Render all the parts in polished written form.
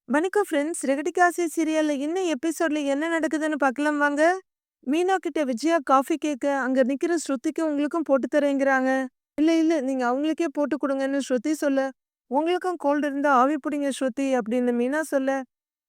வணக்கம் ஃப்ரெண்ட்ஸ். ரெகடிகாசி சீரியல்ல இன்னும் எபிசோட்ல என்ன நடக்குதுன்னு பார்க்கலாம் வாங்க. மீனா கிட்ட விஜயா காஃபி கேட்க அங்க நிக்கிற ஸ்ருதிக்கும் உங்களுக்கும் போட்டு தரேங்கிறாங்க. இல்ல இல்ல நீங்க அவங்களுக்கே போட்டு கொடுங்கன்னு ஸ்ருதி சொல்ல, உங்களுக்கும் கோல்டு இருந்தா ஆவி பிடிங்க ஸ்ருதி அப்படின்னு மீனா சொல்ல,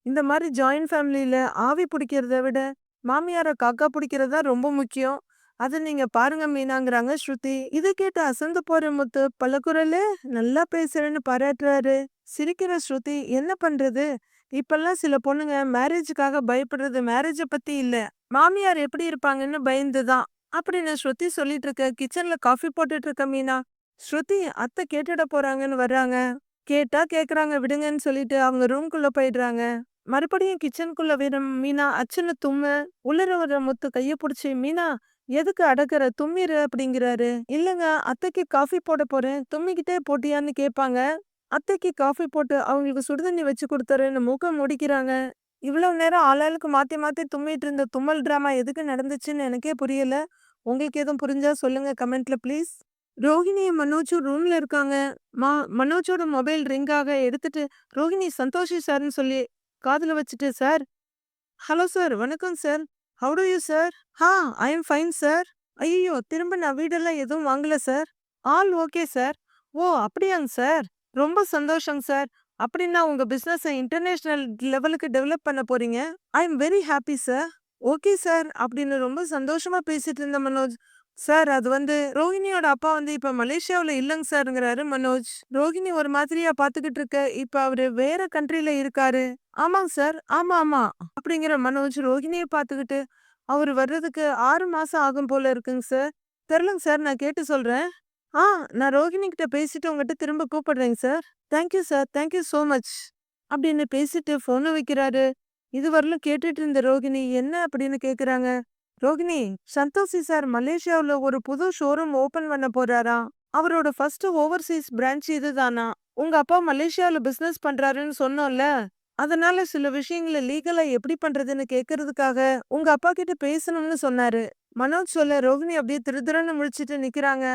இந்த மாதிரி ஜாயிண்ட் ஃபேமிலியில ஆவி பிடிக்கிறத விட மாமியார காக்கா பிடிக்கிறது தான் ரொம்ப முக்கியம். அத நீங்க பாருங்க மீனாங்கிறாங்க ஸ்ருதி. இத கேட்டு அசந்து போற முத்து பல்லக்குரலு நல்லா பேசுறேன்னு பாராட்டுறாரு. சிரிக்கிற ஸ்ருதி என்ன பண்றது? இப்பல்லாம் சில பொண்ணுங்க மேரேஜுக்காக பயப்படுறது மேரேஜ பத்தி இல்ல. மாமியார் எப்படி இருப்பாங்கன்னு பயந்துதான். அப்படின்னு ஸ்ருதி சொல்லிட்டு இருக்க கிச்சன்ல காஃபி போட்டுட்டு இருக்க மீனா. ஸ்ருதி அத்தை கேட்டுட போறாங்கன்னு வர்றாங்க. கேட்டா கேக்குறாங்க விடுங்கன்னு சொல்லிட்டு அவங்க ரூம்குள்ள போயிடுறாங்க. மறுபடியும் கிச்சனுக்குள்ள வரும் மீனா அச்சுன்னு தும்ம, உள்ளர வர முத்து கைய புடிச்சு மீனா எதுக்கு அடக்குற தும்மிரு அப்படிங்கிறாரு. இல்லங்க அத்தைக்கு காஃபி போட போறேன் தும்மிக்கிட்டே போட்டியான்னு கேட்பாங்க. அத்தைக்கு காஃபி போட்டு அவங்களுக்கு சுடுதண்ணி வச்சு கொடுத்துறேன்னு மூக்க முடிக்கிறாங்க. இவ்வளவு நேரம் ஆளாளுக்கு மாத்தி மாத்தி தும்மிட்டு இருந்த தும்மல் டிராமா எதுக்கு நடந்துச்சுன்னு எனக்கே புரியல. உங்களுக்கு எதுவும் புரிஞ்சா சொல்லுங்க கமெண்ட்ல ப்ளீஸ். ரோஹிணியும் மனோஜும் ரூம்ல இருக்காங்க. மா மனோஜோட மொபைல் ரிங் ஆக எடுத்துட்டு ரோஹிணி சந்தோஷி சார்ன்னு சொல்லி காதுல வச்சுட்டு சார். Hello sir. வணக்கம் sir. How do you sir? I am fine sir. ஐயோ திரும்ப நான் வீடெல்லாம் எதுவும் வாங்கல சார். All okay sir. ஓ அப்படியாங்க சார். ரொம்ப சந்தோஷங்க சார். அப்படின்னா உங்க பிசினஸை இன்டர்நேஷனல் லெவலுக்கு டெவலப் பண்ண போறீங்க. I am very happy sir. Okay sir அப்படின்னு ரொம்ப சந்தோஷமா பேசிட்டு இருந்த மனோஜ். சார் அது வந்து ரோஹிணியோட அப்பா வந்து இப்ப மலேசியாவுல இல்லைங்க சார்ங்கிறாரு மனோஜ். ரோஹிணி ஒரு மாதிரியா பாத்துக்கிட்டு இருக்க. இப்ப அவரு வேற கண்ட்ரில இருக்காரு. ஆமாங்க சார். ஆமா ஆமா அப்படிங்கிற மனோஜ் ரோஹிணிய பாத்துக்கிட்டு அவரு வர்றதுக்கு 6 மாசம் ஆகும் போல இருக்குங்க சார். தெரியலங்க சார். நான் கேட்டு சொல்றேன். ஆ நான் ரோஹிணி கிட்ட பேசிட்டு உங்ககிட்ட திரும்ப கூப்பிடுறேங்க sir. Thank you sir. Thank you so much அப்படின்னு பேசிட்டு ஃபோனை வைக்கிறாரு. இதுவரையிலும் கேட்டுட்டு இருந்த ரோகிணி என்ன அப்படின்னு கேக்குறாங்க. ரோகிணி, சந்தோஷி சார் மலேசியாவுல ஒரு புது ஷோரூம் ஓபன் பண்ண போறாராம். அவரோட ஃபர்ஸ்ட் ஓவர்சீஸ் பிரான்ச் இதுதானா. உங்க அப்பா மலேசியாவுல பிசினஸ் பண்றாருன்னு சொன்னோம்ல. அதனால சில விஷயங்களை லீகலா எப்படி பண்றதுன்னு கேக்குறதுக்காக உங்க அப்பா கிட்ட பேசணும்னு சொன்னாரு. மனோஜ் சொல்ல ரோகிணி அப்படியே திருதிருன்னு முழிச்சிட்டு நிக்கிறாங்க.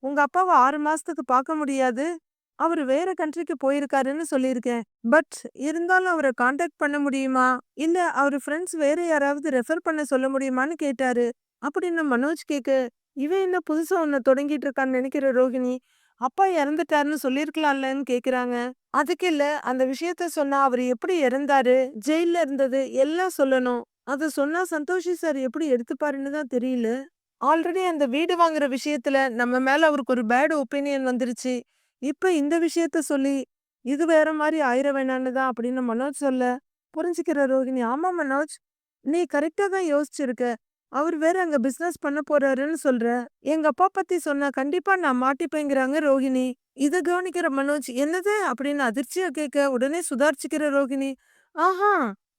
உங்க அப்பாவை 6 மாசத்துக்கு பார்க்க முடியாது. அவரு வேற கண்ட்ரிக்கு போயிருக்காருன்னு சொல்லியிருக்கேன். பட் இருந்தாலும் அவர கான்டாக்ட் பண்ண முடியுமா? இல்ல அவரு ஃப்ரெண்ட்ஸ் வேற யாராவது ரெஃபர் பண்ண சொல்ல முடியுமான்னு கேட்டாரு. அப்படின்னு மனோஜ் கேக்க, இவன் என்ன புதுசா ஒண்ண தொடங்கிட்டு இருக்கான்னு நினைக்கிற ரோகிணி, அப்பா இறந்துட்டாருன்னு சொல்லியிருக்கலாம்லன்னு கேக்குறாங்க. அதுக்கு இல்ல, அந்த விஷயத்த சொன்னா அவரு எப்படி இறந்தாரு, ஜெயில்ல இருந்தது எல்லாம் சொல்லணும். அத சொன்னா சந்தோஷி சார் எப்படி எடுத்துப்பாருன்னு தான் தெரியல. ஆல்ரெடி அந்த வீடு வாங்குற விஷயத்துல நம்ம மேல அவருக்கு ஒரு பேட் ஒப்பீனியன் வந்துருச்சு. இப்ப இந்த விஷயத்த சொல்லி, இது வேற மாரி ஆயிர வேணான்னு தான் அப்படின்னு மனோஜ் சொல்ல, புரிஞ்சுக்கிற ரோகிணி, ஆமா மனோஜ், நீ கரெக்ட்டா தான் யோசிச்சிருக்க. அவர் வேற அங்க பிசினஸ் பண்ண போறாருன்னு சொல்ற. எங்க அப்பா பத்தி சொன்னா கண்டிப்பா நான் மாட்டிப்பேங்கிறாங்க ரோகிணி. இத கவனிக்கிற மனோஜ், என்னது அப்படின்னு அதிர்ச்சியா கேட்க, உடனே சுதாரிச்சுக்கிற ரோகிணி, ஆஹா,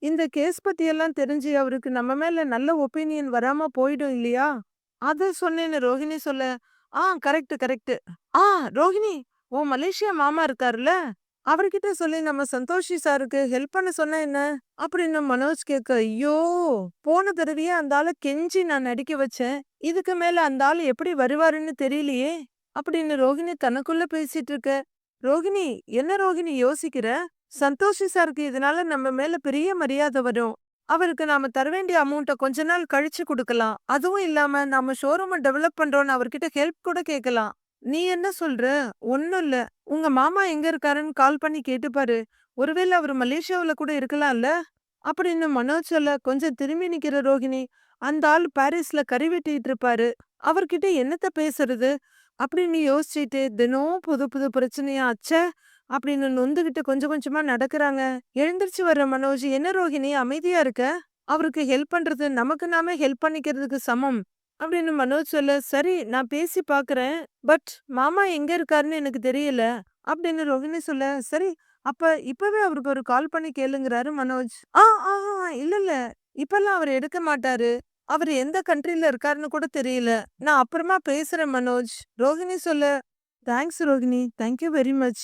இந்த கேஸ் பத்தி எல்லாம் தெரிஞ்சு அவருக்கு நம்ம மேல நல்ல ஒப்பீனியன் வராம போயிடும் இல்லையா? அத சொன்னேன்னு ரோஹிணி சொல்ல, கரெக்ட் கரெக்ட். ஆ ரோஹிணி, உன் மலேசியா மாமா இருக்காருல்ல, அவர்கிட்ட சொல்லி நம்ம சந்தோஷி சாருக்கு ஹெல்ப் பண்ண சொன்னா என்ன? அப்படின்னு மனோஜ் கேட்க, ஐயோ! போன தடவையே அந்த ஆள கெஞ்சி நான் நடிக்க வச்சேன். இதுக்கு மேல அந்த ஆள் எப்படி வருவாருன்னு தெரியலையே! அப்படின்னு ரோஹிணி தனக்குள்ள பேசிட்டு இருக்க. ரோஹிணி, என்ன ரோஹிணி யோசிக்கிற? சந்தோஷி சாருக்கு இதனால நம்ம மேல பெரிய மரியாதை வரும். அவருக்கு நாம தர வேண்டிய அமௌண்ட்ட கொஞ்ச நாள் கழிச்சு குடுக்கலாம். அதுவும் இல்லாம நம்ம ஷோரூம டெவலப் பண்றோம்னு அவர்கிட்ட ஹெல்ப் கூட கேட்கலாம். நீ என்ன சொல்ற? ஒண்ணும் இல்ல. உங்க மாமா எங்க இருக்காருன்னு கால் பண்ணி கேட்டு பாரு. ஒருவேளை அவரு மலேசியாவுல கூட இருக்கலாம்ல? அப்படின்னு மனோஜ் சொல்ல கொஞ்சம் திரும்பி நிக்கிற ரோகிணி, அந்த ஆள் பாரிஸ்ல கறி வெட்டிட்டு இருப்பாரு. அவர்கிட்ட என்னத்த பேசுறது? அப்படின்னு யோசிச்சுட்டு தினம் புது புது பிரச்சனையா ச்சே! அப்படின்னு நொந்துகிட்டு கொஞ்சம் கொஞ்சமா நடக்குறாங்க. எழுந்திருச்சு வர்ற மனோஜ், என்ன ரோகிணி அமைதியா இருக்க? அவருக்கு ஹெல்ப் பண்றது நமக்கு நாமே ஹெல்ப் பண்ணிக்கிறதுக்கு சமம். அப்படின்னு மனோஜ் சொல்ல, சரி நான் பேசி பாக்குறேன். பட் மாமா எங்க இருக்காருன்னு எனக்கு தெரியல. அப்படின்னு ரோகிணி சொல்ல, சரி அப்ப இப்பவே அவருக்கு ஒரு கால் பண்ணி கேளுங்கிறாரு மனோஜ். ஆ, ஆ, இல்ல, இல்ல. இப்பல்லாம் அவர் எடுக்க மாட்டாரு. அவரு எந்த கண்ட்ரில இருக்காருன்னு கூட தெரியல. நான் அப்புறமா பேசுறேன் மனோஜ். ரோகிணி சொல்ல, thanks Rohini. Thank you very much.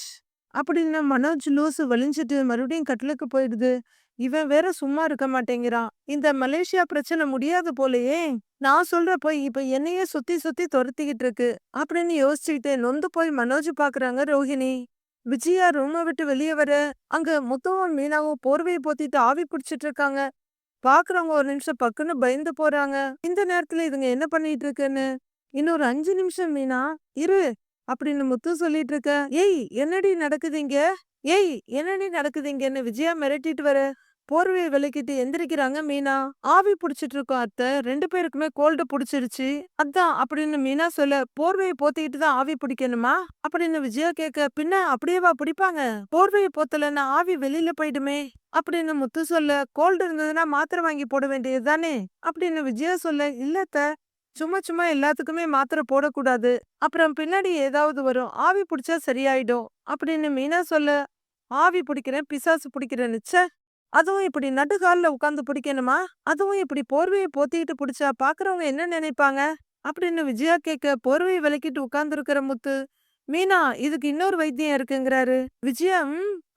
அப்படின்னு மனோஜ் லூசு வலிஞ்சிட்டு மறுபடியும் கட்டிலுக்கு போயிடுது. இவன் வேற சும்மா இருக்க மாட்டேங்கிறான். இந்த மலேசியா பிரச்சனை முடியாது போலயே. நான் சொல்றப்ப இப்ப என்னையே சுத்தி சுத்தி துரத்திக்கிட்டு இருக்கு. அப்படின்னு யோசிச்சுக்கிட்டு நொந்து போய் மனோஜ் பாக்குறாங்க ரோஹிணி. விஜயா ரூம விட்டு வெளியே வர அங்க முத்துவும் மீனாவும் போர்வையை போத்திட்டு ஆவி பிடிச்சிட்டு இருக்காங்க. பாக்குறவங்க ஒரு நிமிஷம் பக்குன்னு பயந்து போறாங்க. இந்த நேரத்துல இதுங்க என்ன பண்ணிட்டு இருக்குன்னு. இன்னொரு 5 நிமிஷம் மீனா இரு அப்படின்னு முத்து சொல்லிட்டு இருக்க. ஏய் என்னடி நடக்குது இங்க? ஏய் என்னடி நடக்குது இங்கன்னு விஜயா மிரட்டிட்டு வர போர்வையை விலக்கிட்டு எந்திரிக்கிறாங்க மீனா. ஆவி புடிச்சிட்டு இருக்கோம் அத்தை, 2 பேருக்குமே கோல்டு புடிச்சிருச்சு அதான் அப்படின்னு மீனா சொல்ல. போர்வையை போத்திக்கிட்டு தான் ஆவி பிடிக்கணுமா அப்படின்னு விஜயா கேட்க. பின்ன அப்படியேவா பிடிப்பாங்க? போர்வையை போத்தலன்னா ஆவி வெளியில போயிடுமே அப்படின்னு முத்து சொல்ல. கோல்டு இருந்ததுன்னா மாத்திரை வாங்கி போட வேண்டியது தானே அப்படின்னு விஜயா சொல்ல. இல்லத்த, சும்மா சும்மா எல்லாத்துக்குமே மாத்திரை போடக்கூடாது, அப்புறம் பின்னாடி ஏதாவது வரும், ஆவி பிடிச்சா சரியாயிடும் அப்படின்னு மீனா சொல்ல. ஆவி பிடிக்கிறேன் பிசாசு பிடிக்கிறேன்னு ச்சே, அதுவும் இப்படி நடுகால்ல உட்கார்ந்து பிடிக்கணுமா? அதுவும் இப்படி போர்வையை போத்திக்கிட்டு பிடிச்சா பாக்குறவங்க என்ன நினைப்பாங்க அப்படின்னு விஜயா கேட்க. போர்வையை விலக்கிட்டு உட்கார்ந்து இருக்கிற முத்து, மீனா இதுக்கு இன்னொரு வைத்தியம் இருக்குங்கிறாரு. விஜயா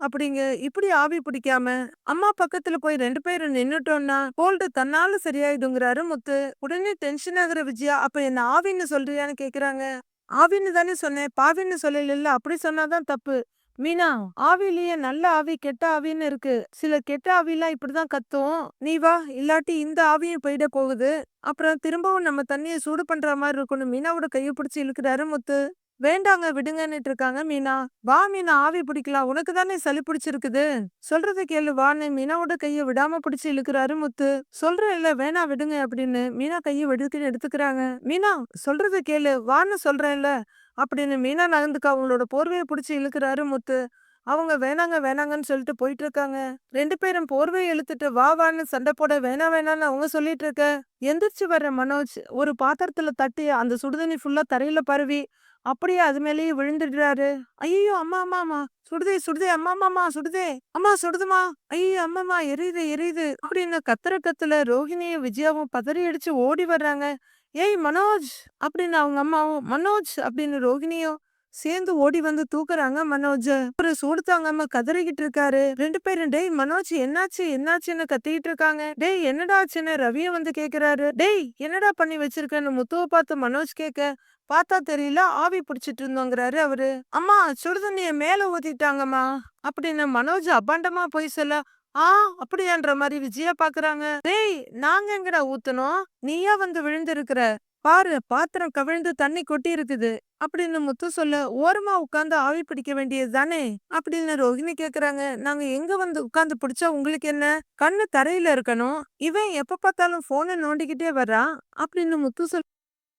அப்படிங்க இப்படி ஆவி பிடிக்காம அம்மா பக்கத்துல போய் 2 பேரும் நின்னுட்டோம்னா கோல்டு தன்னால சரியாயிடுங்கிறாரு முத்து. உடனே டென்ஷன் ஆகுற விஜயா, அப்ப என்ன ஆவின்னு சொல்றியான்னு கேக்குறாங்க. ஆவின்னு தானே சொன்னேன், பாவின்னு சொல்லல, அப்படி சொன்னாதான் தப்பு. மீனா, ஆவிலேயே நல்ல ஆவி கெட்ட ஆவின்னு இருக்கு. சில கெட்ட ஆவிலாம் இப்படிதான் கத்தும். நீ வா, இல்லாட்டி இந்த ஆவியும் போயிட போகுது. அப்புறம் திரும்பவும் நம்ம தண்ணிய சூடு பண்ற மாதிரி இருக்கணும். மீனாவோட கையை பிடிச்சு இழுக்கிறாரு முத்து. வேண்டாங்க விடுங்கன்னுட்டு இருக்காங்க மீனா. வா மீனா, ஆவி பிடிக்கலாம், உனக்கு தானே சளி பிடிச்சிருக்குது, சொல்றத கேளு வான்னு மீனாவோட கைய விடாம பிடிச்சு இழுக்கிறாரு முத்து. சொல்றேன் இல்ல, வேணா விடுங்க அப்படின்னு மீனா கையை வெடுக்குன்னு எடுத்துக்கிறாங்க. மீனா சொல்றத கேளு வான்னு சொல்றேன்ல அப்படின்னு மீனா நகர்ந்துக்கு அவங்களோட போர்வையை பிடிச்சு இழுக்கிறாரு முத்து. அவங்க வேணாங்க வேணாங்கன்னு சொல்லிட்டு போயிட்டு இருக்காங்க. 2 பேரும் போர்வையை இழுத்துட்டு வா வான்னு சண்டை போட வேணாம் வேணான்னு அவங்க சொல்லிட்டு இருக்க. எந்திரிச்சு வர்ற மனோஜ் ஒரு பாத்திரத்துல தட்டி அந்த சுடுதண்ணி ஃபுல்லா தரையில பரவி அப்படியே அது மேலேயே விழுந்துடுறாரு. ஐயோ அம்மா அம்மா அம்மா, சுடுதே சுடுதே, அம்மா அம்மா சுடுதே, அம்மா சுடுதுமா, ஐயோ அம்மாமா எரியுது எரியுது அப்படின்னு கத்துற கத்துல ரோஹிணியும் விஜயாவும் பதறி அடிச்சு ஓடி வர்றாங்க. ஏய் மனோஜ் அப்படின்னு அவங்க அம்மாவும், மனோஜ் அப்படின்னு ரோஹிணியும் சேர்ந்து ஓடி வந்து தூக்குறாங்க மனோஜ. ஒரு சூடு தாங்காம கதறிக்கிட்டு இருக்காரு. 2 பேரும் டேய் மனோஜ் என்னாச்சு என்னாச்சுன்னு கத்திக்கிட்டு இருக்காங்க. டேய் என்னடா ஆச்சுன்னு ரவிய வந்து கேக்குறாரு. டேய் என்னடா பண்ணி வச்சிருக்கன்னு முத்துவ பார்த்து மனோஜ் கேட்க. பார்த்தா தெரியல, ஆவி பிடிச்சிட்டு இருந்தோங்கிறாரு அவரு. அம்மா சுடுதண்ணிய மேல ஊத்திட்டாங்கம்மா அப்படின்னு மனோஜ் அபாண்டமா போய் சொல்ல. ஆ அப்படியான்ற மாதிரி விஜயா பாக்குறாங்க. டேய் நாங்க எங்கடா ஊத்தணும், நீயா வந்து விழுந்திருக்கிற, பாரு பாத்திரம் கவிழ்ந்து தண்ணி கொட்டி இருக்குது அப்படின்னு முத்து சொல்ல. ஓரமா உட்கார்ந்து ஆவி பிடிக்க வேண்டியது தானே அப்படின்னு ரோஹிணி கேக்குறாங்க. நாங்க எங்க வந்து உட்கார்ந்து பிடிச்சா உங்களுக்கு என்ன, கண்ணு தரையில இருக்கணும், இவன் எப்ப பார்த்தாலும் போனை நோண்டிக்கிட்டே வர்றான் அப்படின்னு முத்து சொல்ல.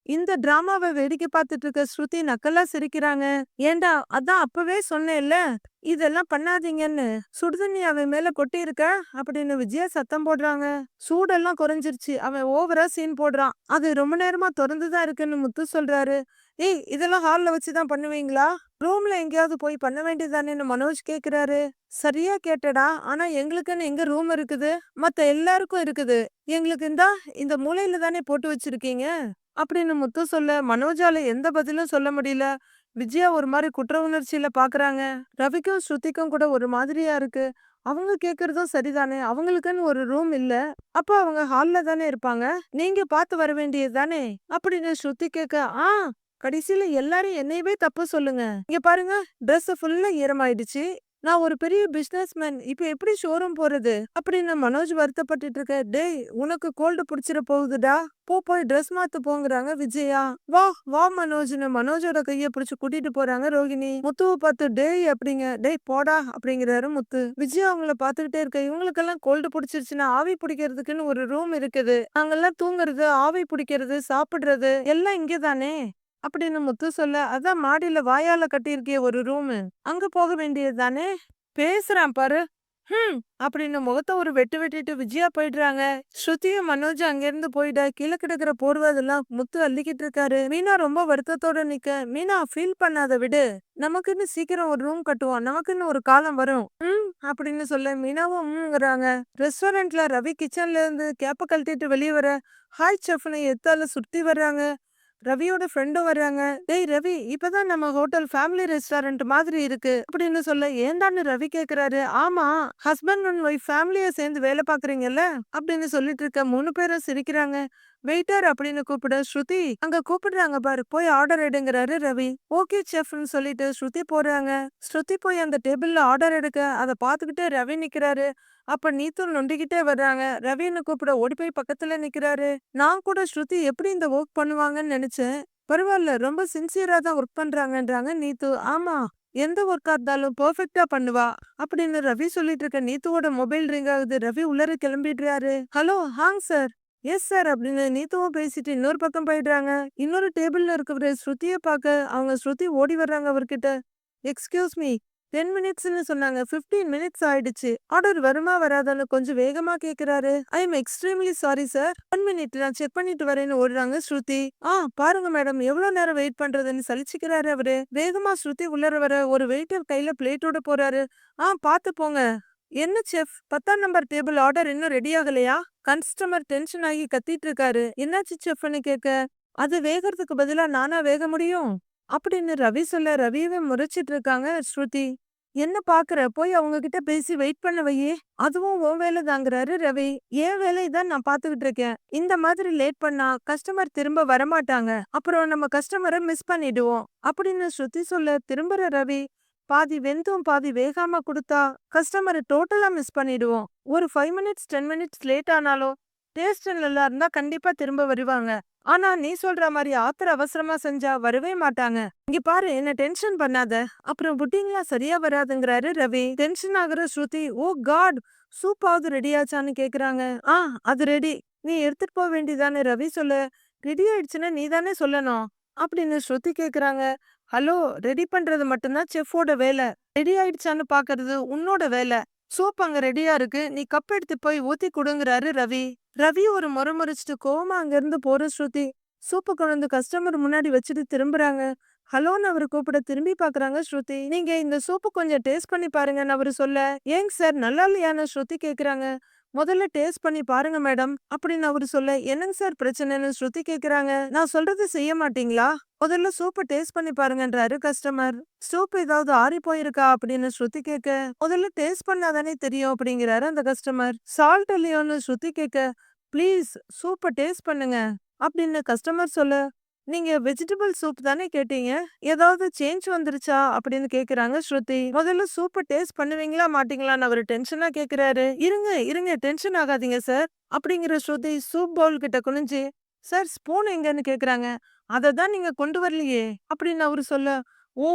இந்த டிராமாவை வேடிக்கை பார்த்துட்டு இருக்க ஸ்ருதி நக்கலா சிரிக்கிறாங்க. ஏண்டா அதான் அப்பவே சொன்னேன்ல இதெல்லாம் பண்ணாதீங்கன்னு, சுடுதண்ணி அவன் மேல கொட்டி இருக்க அப்படின்னு விஜயா சத்தம் போடுறாங்க. சூடெல்லாம் குறைஞ்சிருச்சு, அவன் ஓவரா சீன் போடுறான், அது ரொம்ப நேரமா திறந்துதான் இருக்குன்னு முத்து சொல்றாரு. ஏய் இதெல்லாம் ஹால்ல வச்சுதான் பண்ணுவீங்களா, ரூம்ல எங்கேயாவது போய் பண்ண வேண்டியதானேன்னு மனோஜ் கேக்குறாரு. சரியா கேட்டடா, ஆனா எங்களுக்குன்னு எங்க ரூம் இருக்குது, மத்த எல்லாருக்கும் இருக்குது, எங்களுக்கு இந்த மூலையில தானே போட்டு வச்சிருக்கீங்க அப்படின்னு முத்து சொல்ல. மனோஜால எந்த பதிலும் சொல்ல முடியல. விஜயா ஒரு மாதிரி குற்ற உணர்ச்சியில பாக்குறாங்க. ரவிக்கும் ஸ்ருதிக்கும் கூட ஒரு மாதிரியா இருக்கு. அவங்க கேக்குறதும் சரிதானே, அவங்களுக்குன்னு ஒரு ரூம் இல்ல, அப்ப அவங்க ஹால்ல தானே இருப்பாங்க, நீங்க பார்த்து வர வேண்டியது தானே அப்படின்னு ஸ்ருதி கேட்க. ஆ கடைசியில எல்லாரும் என்னையவே தப்பு சொல்லுங்க, இங்க பாருங்க ட்ரெஸ் ஃபுல்லா ஈரமாயிடுச்சு, நான் ஒரு பெரிய பிசினஸ் மேன், இப்ப எப்படி ஷோரூம் போறது அப்படின்னு மனோஜ் வருத்தப்பட்டுட்டு இருக்க. டேய் உனக்கு கோல்டு புடிச்சிட போகுதுடா, போ போய் ட்ரெஸ் மாத்து போங்கிறாங்க விஜயா. வா வா மனோஜ்னு மனோஜோட கைய பிடிச்சு கூட்டிட்டு போறாங்க ரோகிணி. முத்துவை பார்த்து டேய் அப்படிங்க. டேய் போடா அப்படிங்கிறாரு முத்து. விஜயா அவங்கள பாத்துக்கிட்டே இருக்க. இவங்களுக்கெல்லாம் கோல்டு பிடிச்சிருச்சுன்னா ஆவி பிடிக்கிறதுக்குன்னு ஒரு ரூம் இருக்குது, நாங்கெல்லாம் தூங்குறது ஆவி பிடிக்கிறது சாப்பிடுறது எல்லாம் இங்கதானே அப்படின்னு முத்து சொல்ல. அதான் மாடியில வாயால கட்டியிருக்கே ஒரு ரூம், அங்க போக வேண்டியது தானே, பேசுறான் பாரு அப்படின்னு முகத்த ஒரு வெட்டு வெட்டிட்டு விஜயா போயிடுறாங்க. ஸ்ருதியும் மனோஜும் அங்கிருந்து போயிட கீழே கிடக்குற போர்வை அதெல்லாம் முத்து அள்ளிக்கிட்டு இருக்காரு. மீனா ரொம்ப வருத்தத்தோட நிக்க. மீனா ஃபீல் பண்ணாத விடு, நமக்குன்னு சீக்கிரம் ஒரு ரூம் கட்டுவோம், நமக்குன்னு ஒரு காலம் வரும் அப்படின்னு சொல்ல. மீனாவும் ரெஸ்டாரண்ட்ல ரவி கிச்சன்ல இருந்து கேப்ப கழட்டிட்டு வெளியே வர ஹாய் செஃப்னு எத்தால சுத்தி வர்றாங்க. ரவியோட ஃப்ரெண்டும் வர்றாங்க. டேய் ரவி, இப்பதான் நம்ம ஹோட்டல் ஃபேமிலி ரெஸ்டாரண்ட் மாதிரி இருக்கு அப்படின்னு சொல்ல. ஏண்டான்னு ரவி கேக்குறாரு. ஆமா, ஹஸ்பண்ட் அண்ட் ஒய்ஃப் ஃபேமிலியா சேர்ந்து வேலை பாக்குறீங்கல்ல அப்படின்னு சொல்லிட்டு இருக்க. 3 பேரும் சிரிக்கிறாங்க. வெயிட்டர் அப்படின்னு கூப்பிட ஸ்ருதி அங்க கூப்பிடுறாங்க பாரு, போய் ஆர்டர் எடுங்கறாரு ரவி. ஓகே செஃப்னு சொல்லிட்டு ஸ்ருதி போறாங்க. ஸ்ருதி போய் அந்த டேபிள்ல ஆர்டர் எடுக்க அத பாத்துக்கிட்டு ரவி நிக்கிறாரு. அப்ப நீத்து நொண்டிக்கிட்டே வர்றாங்க. ரவின்னு கூப்பிட ஓடி போய் பக்கத்துல நிக்கிறாரு. நான் கூட ஸ்ருதி எப்படி இந்த ஒர்க் பண்ணுவாங்கன்னு நினைச்சேன். பரவாயில்ல, ரொம்ப சின்சியரா தான் ஒர்க் பண்றாங்கன்றாங்க நீத்து. ஆமா, எந்த ஒர்க்கா இருந்தாலும் பெர்ஃபெக்ட்டா பண்ணுவா அப்படின்னு ரவி சொல்லிட்டு இருக்க நீத்துவோட மொபைல் ரிங் ஆகுது. ரவி உள்ளர கிளம்பிடுறாரு. ஹலோ, ஹாங் சார். எஸ் சார் அப்படின்னு நீத்துவும் பேசிட்டு இன்னொரு பக்கம் போயிடுறாங்க. இன்னொரு டேபிள்ல இருக்கிற ஸ்ருதிய பாக்க அவங்க ஸ்ருதி ஓடி வர்றாங்க அவர்கிட்ட. எக்ஸ்கியூஸ் மீ, 10 மினிட்ஸ்னு சொன்னாங்க, 15 மினிட்ஸ் ஆயிடுச்சு. ஆர்டர் வருமா வராதான்னு கொஞ்சம் வேகமா கேக்குறாரு. I am extremely sorry sir, 1 minute நான் செக் பண்ணிட்டு வரேன்னு ஓடுறாங்க ஸ்ருதி. பாருங்க மேடம், எவ்வளவு நேரம் வெயிட் பண்றதுன்னு சலிச்சுக்கிறாரு அவரு. வேகமா ஸ்ருதி உள்ளர வர ஒரு வெயிட்டர் கையில பிளேட்டோட போறாரு. பாத்து போங்க. என்ன செஃப், 10ஆம் நம்பர் டேபிள் ஆர்டர் இன்னும் ரெடி ஆகலையா? கஸ்டமர் டென்ஷன் ஆகி கத்திட்டு இருக்காரு. என்னாச்சு செஃப்னு கேட்க, அது வேகறதுக்கு பதிலா நானா வேக முடியும் அப்படின்னு ரவி சொல்ல, ரவியவே முறைச்சிட்டு இருக்காங்க ஸ்ருதி. என்ன பாக்குற, போய் அவங்க கிட்ட பேசி வெயிட் பண்ண வையே. அதுவும் உன் வேலை தாங்கிறாரு ரவி. என் வேலை தான் நான் பாத்துக்கிட்டு இருக்கேன். இந்த மாதிரி லேட் பண்ணா கஸ்டமர் திரும்ப வரமாட்டாங்க, அப்புறம் நம்ம கஸ்டமரை மிஸ் பண்ணிடுவோம் அப்படின்னு ஸ்ருதி சொல்ல, திரும்புற ரவி, பாதி வெந்தும் பாதி வேகாம கொடுத்தா கஸ்டமரை டோட்டலா மிஸ் பண்ணிடுவோம். ஒரு 5 மினிட்ஸ் 10 மினிட்ஸ் லேட் ஆனாலும் டேஸ்ட் நல்லா இருந்தா கண்டிப்பா திரும்ப வருவாங்க. ஆனா நீ சொல்ற மாதிரி ஆத்திர அவசரமா செஞ்சா வரவே மாட்டாங்க. இங்க பாரு, என்ன டென்ஷன் பண்ணாத, அப்புறம் புட்டிங்லாம் சரியா வராதுங்கிறாரு ரவி. டென்ஷன் ஆகுற ஸ்ருதி, ஓ காட், சூப்பாவது ரெடி ஆச்சான்னு கேக்குறாங்க. அது ரெடி, நீ எடுத்துட்டு போக வேண்டியதானே ரவி சொல்ல. ரெடி ஆயிடுச்சுன்னா நீ தானே சொல்லணும் அப்படின்னு ஸ்ருதி கேக்குறாங்க. ஹலோ, ரெடி பண்றது மட்டும்தான் செஃப்போட வேலை, ரெடி ஆயிடுச்சான்னு பாக்குறது உன்னோட வேலை. சூப் அங்க ரெடியா இருக்கு, நீ கப் எடுத்து போய் ஊத்தி கொடுங்கறாரு ரவி. ரவி ஒரு முறை முறைச்சிட்டு கோவமா அங்க இருந்து போற ஸ்ருதி சூப்பு கொண்டு வந்து கஸ்டமர் முன்னாடி வச்சுட்டு திரும்புறாங்க. ஹலோன்னு அவரு கூப்பிட திரும்பி பாக்குறாங்க ஸ்ருதி. நீங்க இந்த சூப்பு கொஞ்சம் டேஸ்ட் பண்ணி பாருங்கன்னு அவரு சொல்ல, ஏங்க சார் நல்லா இல்லையான்னு ஸ்ருதி கேக்குறாங்க. முதல்ல டேஸ்ட் பண்ணி பாருங்க மேடம் அப்படின்னு அவரு சொல்ல, என்னங்க சார் பிரச்சனைன்னு ஸ்ருதி கேக்குறாங்க. நான் சொல்றது செய்ய மாட்டீங்களா? முதல்ல சூப்பை டேஸ்ட் பண்ணி பாருங்கன்றாரு கஸ்டமர். சூப் ஏதாவது ஆறி போயிருக்கா அப்படின்னு ஸ்ருதி கேட்க, முதல்ல டேஸ்ட் பண்ணாதானே தெரியும் அப்படிங்கிறாரு அந்த கஸ்டமர். சால்ட் இல்லையோன்னு ஸ்ருதி கேட்க, ப்ளீஸ் சூப்பை டேஸ்ட் பண்ணுங்க அப்படின்னு கஸ்டமர் சொல்ல, நீங்க வெஜிடபிள் சூப் தானே கேட்டீங்க, ஏதாவது சேஞ்ச் வந்துருச்சா அப்படின்னு கேக்குறாங்க ஸ்ருதி. முதல்ல சூப்பை டேஸ்ட் பண்ணுவீங்களா மாட்டீங்களான்னு அவரு டென்ஷனா கேக்குறாரு. இருங்க இருங்க, டென்ஷன் ஆகாதீங்க சார் அப்படிங்கிற ஸ்ருதி சூப் பவுல் கிட்ட குனிஞ்சு, சார் ஸ்பூன் எங்கன்னு கேக்குறாங்க. அதை தான் நீங்க கொண்டு வரலையே அப்படின்னு அவரு சொல்ல, ஓ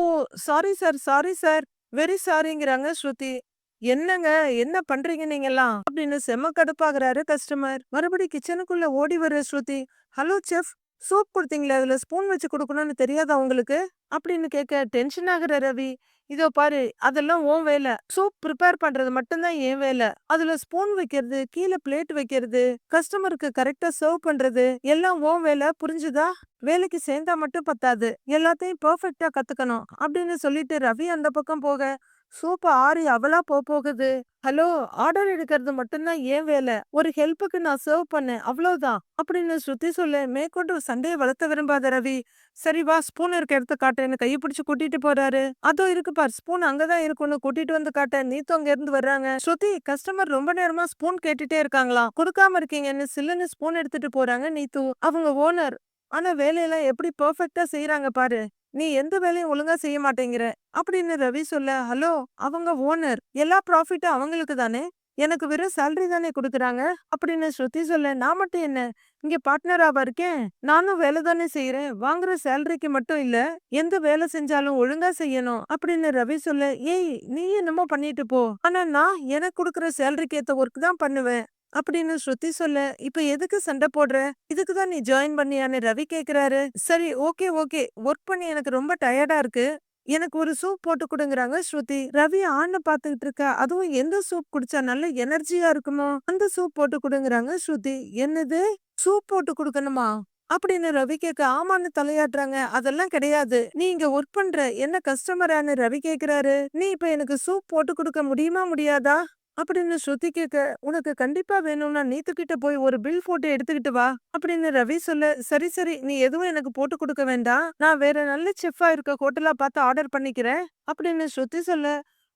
sorry sir, sorry sir, very சாரிங்கிறாங்க ஸ்ருதி. என்னங்க, என்ன பண்றீங்க நீங்கெல்லாம் அப்படின்னு செம கடுப்பாகிறாரு கஸ்டமர். மறுபடி கிச்சனுக்குள்ள ஓடி வர ஸ்ருதி, ஹலோ செஃப், சூப் கொடுத்தீங்களே அதுல ஸ்பூன் வச்சு கொடுக்கணும்னு தெரியாதா உங்களுக்கு அப்படின்னு கேட்க டென்ஷன் ஆகுற ரவி, இதோ பாரு, அதெல்லாம் உன் வேலை, சூப் ப்ரிப்பேர் பண்றது மட்டும்தான் என் வேலை. அதுல ஸ்பூன் வைக்கிறது, கீழே பிளேட் வைக்கிறது, கஸ்டமருக்கு கரெக்டா சர்வ் பண்றது எல்லாம் உன் வேலை, புரிஞ்சுதா? வேலைக்கு சேர்ந்தா மட்டும் பத்தாது, எல்லாத்தையும் பெர்ஃபெக்ட்டா கத்துக்கணும் அப்படின்னு சொல்லிட்டு ரவி அந்த பக்கம் போக, சூப்பர் ஆறி அவளா போகுது. ஹலோ, ஆர்டர் எடுக்கிறது மட்டும்தான் ஏன் வேலை, ஒரு ஹெல்ப்புக்கு நான் சர்வ் பண்ணேன் அவ்வளவுதான் அப்படின்னு ஸ்ருதி சொல்ல, மேற்கொண்டு சண்டையை வளர்த்த விரும்பாத ரவி, சரி வா ஸ்பூன் இருக்க எடுத்து காட்டேன்னு கையை பிடிச்சு கூட்டிட்டு போறாரு. அதோ இருக்கு பார் ஸ்பூன், அங்கதான் இருக்குன்னு கூட்டிட்டு வந்து காட்ட நீத்து அங்க இருந்து வர்றாங்க. ஸ்ருதி, கஸ்டமர் ரொம்ப நேரமா ஸ்பூன் கேட்டுட்டே இருக்காங்களாம், கொடுக்காம இருக்கீங்கன்னு சில்லுன்னு ஸ்பூன் எடுத்துட்டு போறாங்க நீத்து. அவங்க ஓனர், ஆனா வேலையெல்லாம் எப்படி பெர்ஃபெக்ட்டா செய்யறாங்க பாரு, நீ எந்த வேலையும் ஒழுங்கா செய்ய மாட்டேங்கிற அப்படின்னு ரவி சொல்ல, ஹலோ, அவங்க ஓனர், எல்லா ப்ராஃபிட்டும் அவங்களுக்கு தானே, எனக்கு வெறும் சேலரி தானே கொடுக்குறாங்க அப்படின்னு ஸ்ருதி சொல்ல, நான் மட்டும் என்ன இங்க பார்ட்னராவா இருக்கேன், நானும் வேலை தானே செய்யறேன், வாங்குற சேலரிக்கு மட்டும் இல்ல, எந்த வேலை செஞ்சாலும் ஒழுங்கா செய்யணும் அப்படின்னு ரவி சொல்ல, ஏய் நீ என்னமோ பண்ணிட்டு போ, ஆனா நான் எனக்கு கொடுக்குற சேலரிக்கு ஏத்த ஒர்க் தான் பண்ணுவேன் அப்படின்னு ஸ்ருதி சொல்ல, இப்ப எதுக்கு சண்டை போடுற, இதுக்குதான் நீ ஜாயின் பண்ணியான்னு ரவி கேக்குறாரு. சரி ஓகே ஓகே, ஒர்க் பண்ணி எனக்கு ரொம்ப டயர்டா இருக்கு, எனக்கு ஒரு சூப் போட்டு கொடுங்கறாங்க ஸ்ருதி. ரவி ஆண்ண பாத்துக்கிட்டு இருக்க, அதுவும் எந்த சூப் குடிச்சா நல்ல எனர்ஜியா இருக்குமோ அந்த சூப் போட்டு கொடுங்கறாங்க ஸ்ருதி. என்னது, சூப் போட்டு கொடுக்கணுமா அப்படின்னு ரவி கேட்க, ஆமான்னு தலையாட்டுறாங்க. அதெல்லாம் கிடையாது, நீ இங்க ஒர்க் பண்ற என்ன கஸ்டமரான்னு ரவி கேக்குறாரு. நீ இப்ப எனக்கு சூப் போட்டு கொடுக்க முடியுமா முடியாதா அப்படின்னு ஸ்ருதி கேட்க, உனக்கு கண்டிப்பா வேணும்னா நீத்துக்கிட்ட போய் ஒரு பில் போட்டு எடுத்துக்கிட்டு வா அப்படின்னு ரவி சொல்ல, சரி சரி, நீ எதுவும் எனக்கு போட்டு கொடுக்க வேண்டாம், நான் வேற நல்ல செஃப்பா இருக்க ஹோட்டலா பார்த்து ஆர்டர் பண்ணிக்கிறேன் அப்படின்னு ஸ்ருதி சொல்ல,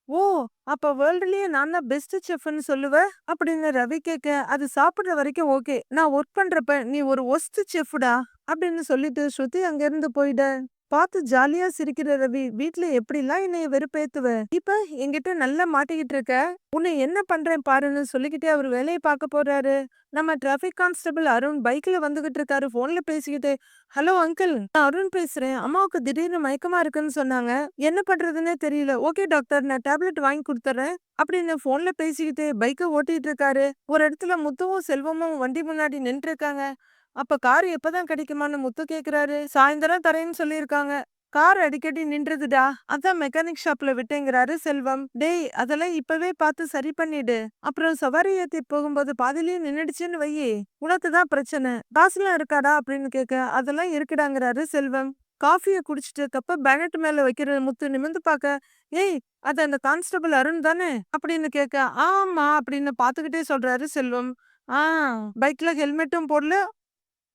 ஓ! அப்ப வேர்ல்டுலயே நான் தான் பெஸ்ட் செஃப்ன்னு சொல்லுவ? அப்படின்னு ரவி கேட்க, அது சாப்பிடுற வரைக்கும் ஓகே. நான் ஒர்க் பண்றப்ப நீ ஒரு வொர்ஸ்ட் செஃப்டா அப்படின்னு சொல்லிட்டு ஸ்ருதி அங்கிருந்து போயிட. பார்த்து ஜாலியா சிரிக்கிற ரவி, வீட்ல எப்படிலாம் என்னைய வெறுப்பேத்துவ? இப்ப என்கிட்ட நல்லா மாட்டிக்கிட்டு இருக்க. உன்னை என்ன பண்றேன் பாருன்னு சொல்லிக்கிட்டே அவர் வேலைய பார்க்க போறாரு. நம்ம டிராஃபிக் கான்ஸ்டபிள் அருண் பைக்ல வந்துகிட்டு இருக்காரு. போன்ல பேசிக்கிட்டு, ஹலோ அங்கிள், நான் அருண் பேசுறேன். அம்மாவுக்கு திடீர்னு மயக்கமா இருக்குன்னு சொன்னாங்க. என்ன பண்றதுன்னே தெரியல. ஓகே டாக்டர், நான் டேப்லெட் வாங்கி குடுத்துர்றேன் அப்படின்னு போன்ல பேசிக்கிட்டு பைக்க ஓட்டிட்டு இருக்காரு. ஒரு இடத்துல முத்துவும் செல்வமும் வண்டி முன்னாடி நின்னுட்டு இருக்காங்க. அப்ப கார் எப்பதான் கிடைக்குமான்னு முத்து கேக்குறாரு. சாயந்தரம் தரேன்னு சொல்லியிருக்காங்க. கார் அடிக்கடி நின்றுதுடா. அதான் மெக்கானிக் ஷாப்ல விட்டேங்கிறாரு செல்வம். டேய், அதெல்லாம் இப்பவே பார்த்து சரி பண்ணிடு. அப்புறம் சவாரி ஏத்தி போகும்போது பாதியிலேயே நின்னுடுச்சுன்னு வையி, உனக்கு தான் பிரச்சனை. காசுலாம் இருக்காடா அப்படின்னு கேட்க, அதெல்லாம் இருக்குடாங்கிறாரு செல்வம். காஃபிய குடிச்சிட்டு கப்ப பேனட் மேல வைக்கிற முத்து நிமிர்ந்து பார்க்க, ஏய், அது அந்த கான்ஸ்டபிள் அருண் தானே அப்படின்னு கேட்க, ஆமா அப்படின்னு பாத்துக்கிட்டே சொல்றாரு செல்வம். ஆ, பைக்ல ஹெல்மெட்டும் போடல,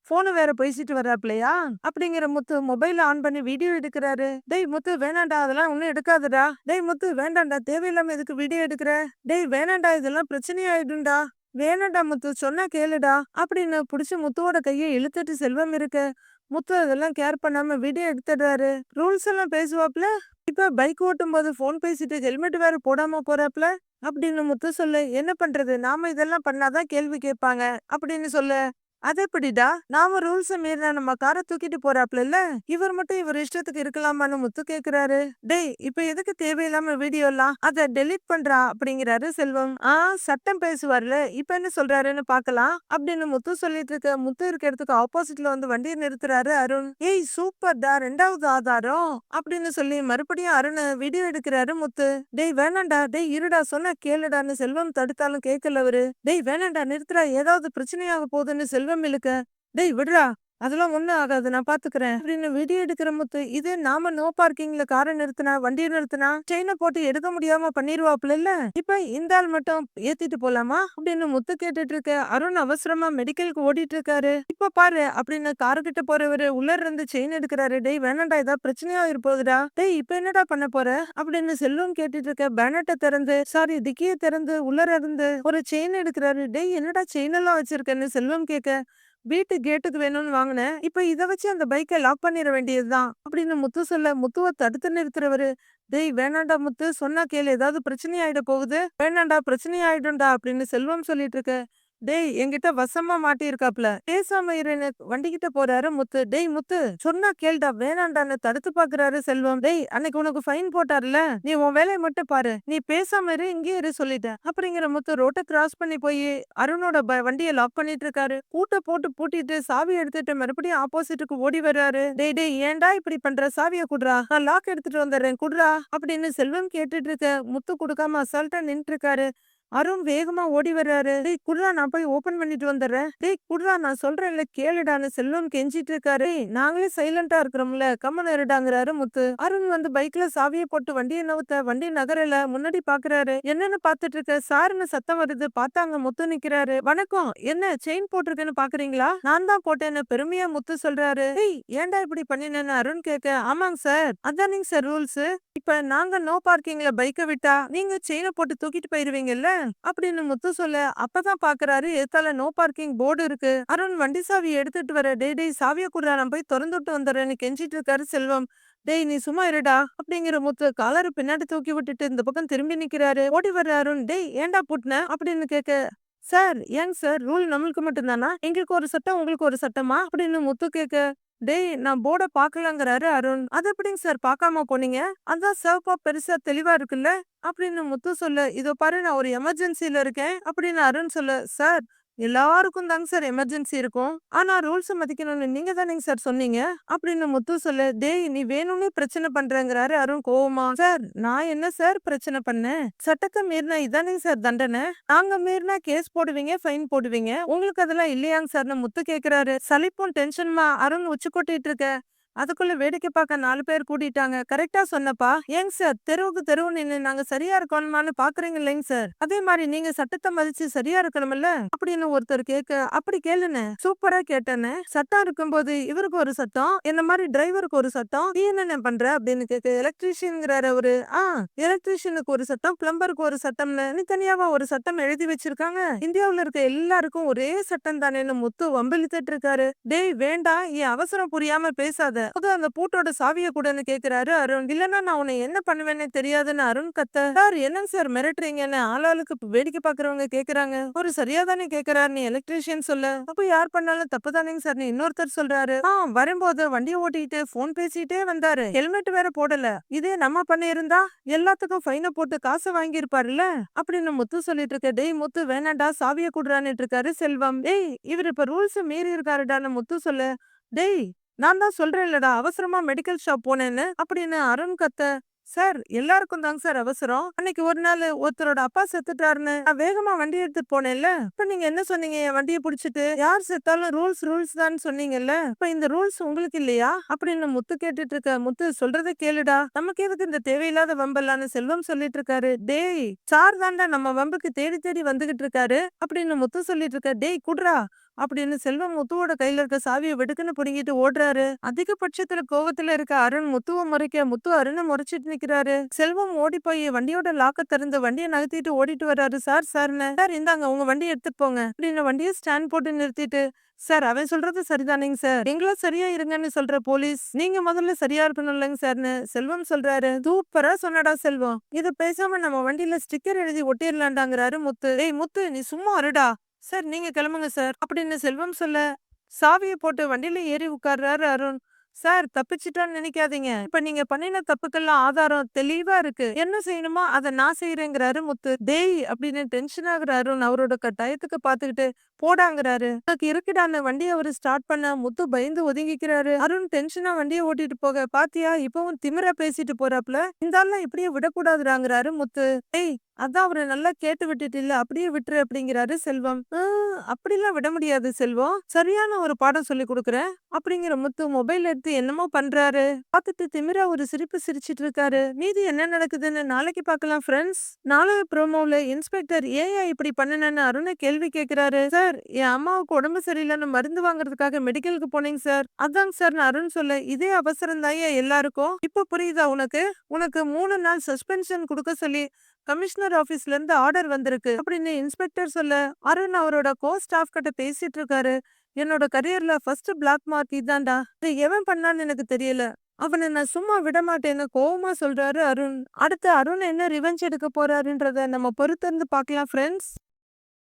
ஃபோனு வேற பேசிட்டு வர்றாப்லயா? அப்படிங்கிற முத்து மொபைல ஆன் பண்ணி வீடியோ எடுக்குறாரு. டேய் முத்து, வேணாம்டா, அதெல்லாம் ஒண்ணும் எடுக்காதடா. டேய் முத்து, வேண்டாம்டா, தேவையில்லாம எதுக்கு வீடியோ எடுக்குற? டேய் வேணாம்டா, இதெல்லாம் பிரச்சனையாயிடும்டா. வேணாம்டா முத்து, சொன்னா கேளுடா அப்படின்னு புடிச்சு முத்துவோட கையை இழுத்துட்டு செல்வம் இருக்க. முத்து அதெல்லாம் கேர் பண்ணாம வீடியோ எடுத்துடுறாரு. ரூல்ஸ் எல்லாம் பேசுவாப்ல. இப்ப பைக் ஓட்டும்போது ஃபோன் பேசிட்டு ஹெல்மெட் வேற போடாம போறாப்ல அப்படின்னு முத்து சொல்ல, என்ன பண்றது, நாம இதெல்லாம் பண்ணாதான் கேள்வி கேட்பாங்க அப்படின்னு சொல்ல, அது எப்படிடா, நாம ரூல்ஸ மீறினா நம்ம காரை தூக்கிட்டு போறாப்ல, இவர் மட்டும் இவர் இஷ்டத்துக்கு இருக்கலாமான்னு முத்து கேக்குறாரு. டேய், இப்ப எதுக்கு தேவையில்லாம வீடியோ எல்லாம், அத டெலீட் பண்றா அப்படிங்கிறாரு செல்வம். சட்டம் பேசுவார்ல, இப்ப என்ன சொல்றாருன்னு பாக்கலாம் அப்படின்னு முத்து சொல்லிட்டு இருக்க. முத்து இருக்க இடத்துக்கு ஆப்போசிட்ல வந்து வண்டியை நிறுத்துறாரு அருண். ஏய் சூப்பர்டா, ரெண்டாவது ஆதாரம் அப்படின்னு சொல்லி மறுபடியும் அருண் வீடியோ எடுக்கிறாரு முத்து. டேய் வேணாம்டா, டேய் இருடா, சொன்னா கேளுடான்னு செல்வம் தடுத்தாலும் கேட்கல அவரு. டேய் வேணாம்டா, நிறுத்துறா, ஏதாவது பிரச்சனையாக போகுதுன்னு செல்வம் இழுக்க. டேய் விடுறா, அதெல்லாம் ஒண்ணும் ஆகாது, நான் பாத்துக்கிறேன் அப்படின்னு வீடியோ எடுக்கிற முத்து. இதே நாம நோ பார்க்கிங்ல காரை நிறுத்தினா, வண்டியை நிறுத்தினா செயினை போட்டு எடுக்க முடியாம பண்ணிருவாப்ல. இப்ப இந்த ஆள் மட்டும் ஏத்திட்டு போலாமா அப்படின்னு முத்து கேட்டுட்டு இருக்க. அருண் அவசரமா மெடிக்கலுக்கு ஓடிட்டு இருக்காரு. இப்ப பாரு அப்படின்னு காரு கிட்ட போறவரு உள்ள இருந்து செயின் எடுக்கிறாரு. டேய் வேணாம்டா, ஏதாவது பிரச்சனையா இருப்போகுதுடா. டேய் இப்ப என்னடா பண்ண போற அப்படின்னு செல்வம் கேட்டுட்டு இருக்க. பேனட்டை திறந்து, சாரி டிக்கிய திறந்து உள்ளர இருந்து ஒரு செயின் எடுக்கிறாரு. டேய் என்னடா செயின் எல்லாம் வச்சிருக்கேன்னு செல்வம் கேட்க, வீட்டு கேட்டுக்கு வேணும்னு வாங்கினேன். இப்ப இத வச்சு அந்த பைக்கை லாக் பண்ணிட வேண்டியதுதான் அப்படின்னு முத்து சொல்ல, முத்துவ தடுத்து நிறுத்துறவரு, டேய் வேணாண்டா முத்து, சொன்னா கேளு, ஏதாவது பிரச்சனை ஆயிட போகுது. வேணாண்டா, பிரச்சனை ஆயிடும்டா அப்படின்னு செல்வம் சொல்லிட்டு இருக்க. டேய் என்கிட்ட வசமா மாட்டியிருக்காப்ல, பேசாம இருன்னு வண்டிகிட்ட போறாரு முத்து. டேய் முத்து, சொன்னா கேளுடா, வேணாண்டான்னு தடுத்து பாக்குறாரு செல்வம். டேய் அன்னைக்கு உனக்கு ஃபைன் போட்டார்ல, நீ உன் வேலையை மட்டும் பாரு, நீ பேசாம இரு, இங்கே இரு சொல்லிட்டேன் அப்படிங்கிற முத்து ரோட்டை கிராஸ் பண்ணி போய் அருணோட வண்டியை லாக் பண்ணிட்டு இருக்காரு. பூட்டை போட்டு பூட்டிட்டு சாவி எடுத்துட்டு மறுபடியும் ஆப்போசிட்டுக்கு ஓடி வர்றாரு. டேய் டேய் ஏன்டா இப்படி பண்ற, சாவியை குடுறா, நான் லாக் எடுத்துட்டு வந்துடுறேன், குடுறா அப்படின்னு செல்வம் கேட்டுட்டு இருக்க. முத்து கொடுக்காம அசால்ட்டா நின்று இருக்காரு. அருண் வேகமா ஓடி வர்றாரு. டேய் குடுறா, நான் போய் ஓபன் பண்ணிட்டு வந்துடுறேன். டேய் குடுறா, நான் சொல்றேன்ல கேளுடான்னு செல்வம் கெஞ்சிட்டு இருக்காரு. "டேய், நாங்களே சைலண்டா இருக்கிறோம்ல, கம்முனு இருடாங்கிறாரு முத்து. அருண் வந்து பைக்ல சாவியை போட்டு வண்டியை நவுத்த, வண்டி நகரல. முன்னாடி பாக்குறாரு. என்னன்னு பாத்துட்டு இருக்க, சாருன்னு சத்தம் வருது. பார்த்தாங்க முத்து நிக்கிறாரு. வணக்கம், என்ன செயின் போட்டிருக்கேன்னு பாக்குறீங்களா? நான் தான் போட்டேன்னு பெருமையா முத்து சொல்றாரு. டேய் ஏன்டா இப்படி பண்ணினேன்னு அருண் கேட்க, ஆமாங்க சார், அதானிங்க சார் ரூல்ஸ். இப்ப நாங்க நோ பார்க்கிங்ல பைக்க விட்டா நீங்க செயினை போட்டு தூக்கிட்டு போயிருவீங்கல்ல அப்படின்னு முத்து சொல்ல, அப்பதான் பாக்குறாரு எத்தால நோ பார்க்கிங் போர்டு இருக்கு. அருண் வண்டி சாவியை எடுத்துட்டு வர. டேய் டேய் சாவியை குடுறா, நான் போய் திறந்துட்டு வந்துடுறேன்னு கெஞ்சிட்டு இருக்காரு செல்வம். டேய் நீ சும்மா இருடா அப்படிங்கிற முத்து காலரு பின்னாடி தூக்கி விட்டுட்டு இந்த பக்கம் திரும்பி நிக்கிறாரு. ஓடி வர்ற அருண், டேய் ஏன்டா பூட்டின அப்படின்னு கேட்க, சார் ஏங்க சார், ரூல் நம்மளுக்கு மட்டும்தானா, எங்களுக்கு ஒரு சட்டம் உங்களுக்கு ஒரு சட்டமா அப்படின்னு முத்து கேட்க, டேய் நான் போர்டை பாக்கலங்கிறாரு அருண். அது எப்படிங்க சார் பார்க்காம போனீங்க, அதான் சிவப்பா பெருசா தெளிவா இருக்குல்ல அப்படின்னு முத்து சொல்ல, இதோ பாரு நான் ஒரு எமர்ஜென்சில இருக்கேன் அப்படின்னு அருண் சொல்ல, சார் எல்லாருக்கும் தாங்க சார் எமர்ஜென்சி இருக்கும், ஆனா ரூல்ஸ் மதிக்கணும்னு நீங்க தானேங்க சார் சொன்னீங்க அப்படின்னு முத்து சொல்ல, டேய் நீ வேணும்னே பிரச்சனை பண்றேங்கிறாரு அருண் கோவமா. சார் நான் என்ன சார் பிரச்சனை பண்ணேன், சட்டத்தை மீறினா இதானேங்க சார் தண்டனை, நாங்க மீறினா கேஸ் போடுவீங்க, ஃபைன் போடுவீங்க, உங்களுக்கு அதெல்லாம் இல்லையாங்க சார்னு முத்து கேக்குறாரு. சலிப்பும் டென்ஷனுமா அருண் உச்சி கொட்டிட்டு இருக்க. அதுக்குள்ள வேடிக்கை பார்க்க 4 பேர் கூட்டிட்டாங்க. கரெக்ட்டா சொன்னப்பா. ஏங்க சார், தெருவுக்கு தெருவு நின்னு நாங்க சரியா இருக்கோமான்னு பாக்குறீங்க இல்லைங்க சார். அதே மாரி நீங்க சட்டத்த மதிச்சு சரியா இருக்கணும்ல அப்படின்னு ஒருத்தர் கேட்க, அப்படி கேளுண்ணே. சூப்பரா கேட்டேண்ணே. சட்டம் இருக்கும்போது இவருக்கு ஒரு சட்டம், என்ன மாரி டிரைவருக்கு ஒரு சட்டம். நீ என்னண்ணே பண்ற அப்படின்னு கேட்க, எலக்ட்ரீஷியன்ங்கிறாரு அவரு. எலக்ட்ரீஷியனுக்கு ஒரு சட்டம், பிளம்பருக்கு ஒரு சட்டம்னு தனித்தனியாவா ஒரு சட்டம் எழுதி வச்சிருக்காங்க. இந்தியாவுல இருக்க எல்லாருக்கும் ஒரே சட்டம் தானேன்னு முத்து வம்பிழுத்துட்டு இருக்காரு. டேய் வேண்டாம், என் அவசரம் புரியாம பேசாத. அது அந்த பூட்டோட சாவிய கூடன்னு கேக்குறாரு அருண். இல்லன்னா நான் உன்னை என்ன பண்ணுவேன்னு தெரியாதுன்னு அருண் கத்த. சார் என்னங்க சார் மிரட்டுறீங்கன்னு ஆளாளுக்கு வேடிக்கை பாக்குறவங்க கேக்குறாங்க. ஒரு சரியா தானே கேக்குறாரு, நீ எலக்ட்ரீஷியன் சொல்ல. அப்ப யார் பண்ணாலும் தப்பு தானேங்க சார் இன்னொருத்தர் சொல்றாரு. வரும்போது வண்டியை ஓட்டிட்டு போன் பேசிட்டே வந்தாரு. ஹெல்மெட் வேற போடல. இதே நம்ம பண்ணியிருந்தா எல்லாத்துக்கும் ஃபைனை போட்டு காசை வாங்கியிருப்பாருல்ல அப்படின்னு முத்து சொல்லிட்டு இருக்க. டேய் முத்து வேணாண்டா, சாவிய குடுறான்னு இருக்காரு செல்வம். டேய் இவர் இப்ப ரூல்ஸ் மீறி இருக்காருடான்னு முத்து சொல்லு. டேய் நான் தான் சொல்றேன்லடா அவசரமா மெடிக்கல் ஷாப் போனேன்னு அப்படின்னு அருண் கத்த. சார் எல்லாருக்கும் தாங்க சார் அவசரம். அன்னைக்கு ஒரு நாள் ஒருத்தரோட அப்பா செத்துட்டாருன்னு நான் வேகமா வண்டி எடுத்துட்டு போனேன்ல. இப்ப நீங்க என்ன சொன்னீங்க, என் வண்டியை புடிச்சிட்டு யார் செத்தாலும் ரூல்ஸ் தான் சொன்னீங்கல்ல. இப்ப இந்த ரூல்ஸ் உங்களுக்கு இல்லையா அப்படின்னு முத்து கேட்டுட்டு இருக்க. முத்து சொல்றதை கேளுடா, நமக்கு எதுக்கு இந்த தேவையில்லாத வம்பல்லான்னு செல்வம் சொல்லிட்டு இருக்காரு. டேய் சார் தாண்டா நம்ம வம்புக்கு தேடி தேடி வந்துகிட்டு இருக்காரு அப்படின்னு முத்து சொல்லிட்டு இருக்க. டேய் குட்ரா அப்படின்னு செல்வம் முத்துவோட கையில இருக்க சாவியை வெடுக்குன்னு புடுங்கிட்டு ஓடுறாரு. அதிகபட்சத்துல கோவத்துல இருக்க அருண் முத்துவ முறைக்க, முத்து அருணை முறைச்சிட்டு நிக்கிறாரு. செல்வம் ஓடி போய் வண்டியோட லாக்க திறந்து வண்டியை நகர்த்திட்டு ஓடிட்டு வர்றாரு. சார் சார்னு. சார் இந்தாங்க உங்க வண்டியை எடுத்துட்டு போங்க அப்படின்னு வண்டியை ஸ்டாண்ட் போட்டு நிறுத்திட்டு, சார் அவன் சொல்றது சரிதானேங்க சார், எங்களும் சரியா இருங்கன்னு சொல்ற போலீஸ், நீங்க முதல்ல சரியா இருக்கணும் இல்லைங்க சார்னு செல்வம் சொல்றாரு. சூப்பரா சொன்னடா செல்வம், இத பேசாம நம்ம வண்டியில ஸ்டிக்கர் எழுதி ஒட்டிடலாண்டாங்கிறாரு முத்து. டேய் முத்து நீ சும்மா இருடா. சார் நீங்க கிளம்புங்க சார் அப்படின்னு செல்வம் சொல்ல, சாவியை போட்டு வண்டியில ஏறி உட்கார்றாரு அருண். சார் தப்பிச்சிட்டான்னு நினைக்காதீங்க, இப்ப நீங்க பண்ணின தப்புக்கெல்லாம் ஆதாரம் தெளிவா இருக்கு, என்ன செய்யணுமோ அதை நான் செய்யறேங்கிறாரு முத்து. டேய் அப்படின்னு டென்ஷன் ஆகுற அருண் அவரோட டயத்துக்கு பாத்துக்கிட்டு போடாங்கிறாரு. உனக்கு இருக்குடான்னு வண்டியை அவரு ஸ்டார்ட் பண்ண முத்து பயந்து ஒதுங்கிக்கிறாரு. அருண் டென்ஷனா வண்டியை ஓட்டிட்டு போக, பாத்தியா இப்பவும் திமிரா பேசிட்டு போறாப்ல, இந்த ஆள்லாம் இப்படியே விடக்கூடாதுறாங்கிறாரு முத்து. டேய் அதான் அவரை நல்லா கேட்டு விட்டுட்டு இல்ல அப்படியே விட்டுரு அப்படிங்கிறாரு செல்வம். அப்படிலாம் விட முடியாது செல்வம், சரியான ஒரு பாடம் சொல்லி கொடுக்குறேன் அப்படிங்கிற முத்து மொபைல் எடுத்து என்னமோ பண்றாரு. பார்த்துட்டு திமிரா ஒரு சிரிப்பு சிரிச்சிட்டு இருக்காரு. மீதி என்ன நடக்குதுன்னு நாளைக்கு பார்க்கலாம் ஃப்ரெண்ட்ஸ். நாளைய ப்ரோமோல இன்ஸ்பெக்டர் ஏன் இப்படி பண்ணனன்னு அருணை கேள்வி கேட்கிறாரு. சார் என் அம்மாவுக்கு உடம்பு சரியில்லைன்னு மருந்து வாங்குறதுக்காக மெடிக்கலுக்கு போனீங்க சார், அதாங்க சார் அருண் சொல்ல. இதே அவசரம் தான் எல்லாருக்கும், இப்ப புரியுதா உனக்கு? உனக்கு 3 நாள் சஸ்பென்ஷன் கொடுக்க சொல்லி கமிஷனர் ஆபீஸ்ல இருந்து ஆர்டர் வந்திருக்கு அப்படின்னு இன்ஸ்பெக்டர் சொல்ல, அருண் அவரோட கோ ஸ்டாஃப் கிட்ட பேசிட்டு இருக்காரு. என்னோட கரியர்ல ஃபர்ஸ்ட் பிளாக் மார்க் இதான்டா, இது எவன் பண்ணான்னு எனக்கு தெரியல, அவனை நான் சும்மா விட மாட்டேன்னு கோவமா சொல்றாரு அருண். அடுத்து அருண் என்ன ரிவெஞ்ச் எடுக்க போறாருன்றத நம்ம பொறுத்திருந்து பார்க்கலாம் ஃப்ரெண்ட்ஸ்.